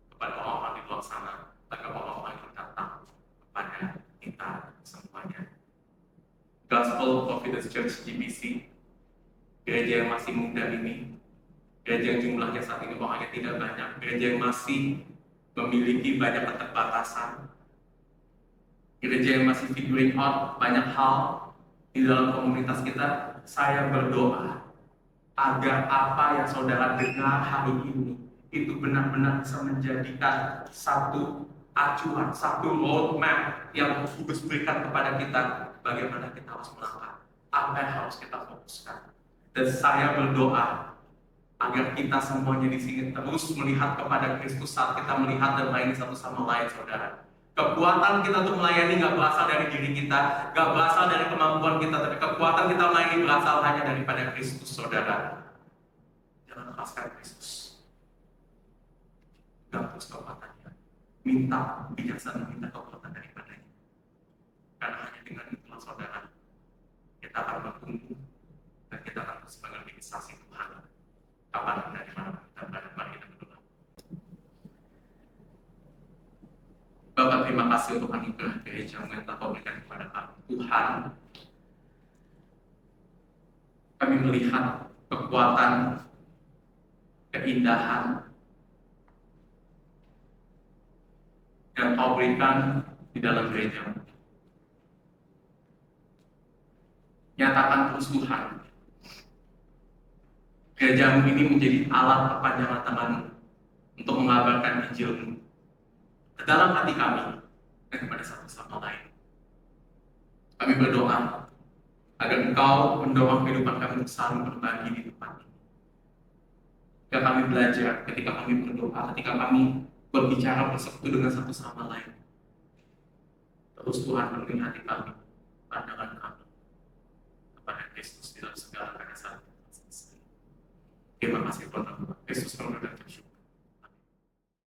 kepada orang-orang di luar sana, agar orang-orang yang datang kepada kita semuanya. Gospel Providence Church GBC, gereja yang masih muda ini, gereja yang jumlahnya saat ini orangnya tidak banyak, gereja yang masih memiliki banyak keterbatasan, gereja yang masih figuring out banyak hal di dalam komunitas kita. Saya berdoa agar apa yang saudara dengar hari ini itu benar-benar bisa menjadikan satu acuan, satu roadmap yang Tuhan berikan kepada kita, bagaimana kita harus melangkah, apa yang harus kita fokuskan. Dan saya berdoa agar kita semuanya di sini terus melihat kepada Kristus saat kita melihat dan melayani satu sama lain, saudara. Kekuatan kita untuk melayani nggak berasal dari diri kita, nggak berasal dari kemampuan kita, tapi kekuatan kita melayani berasal hanya daripada Kristus, saudara. Jangan lepaskan Kristus. Gabus kekuatannya. Minta bijaksana, minta kekuatan daripadanya. Karena hanya dengan itulah, saudara, kita akan bertumbuh dan kita akan terus mengalami saksi Tuhan. Kapan dan dari mana kita berada, mari kita berdoa. Bapak, terima kasih untuk anugerah gereja yang telah Kau berikan kepada kami. Tuhan, kami melihat kekuatan, keindahan yang Kau berikan di dalam gereja. Nyatakan terus Tuhan, gerejamu ini menjadi alat perpanjangan tangan-Mu untuk mengabarkan Injil-Mu ke dalam hati kami dan kepada satu sama lain. Kami berdoa agar Engkau mendorong kehidupan kami untuk saling berbagi di tempat ini. Ketika kami belajar, ketika kami berdoa, ketika kami berbicara bersekutu dengan satu sama lain, terus Tuhan penuhi hati kami, pandangan kami kepada Kristus di dalam segala keadaan. Terima kasih Tuhan, Kristus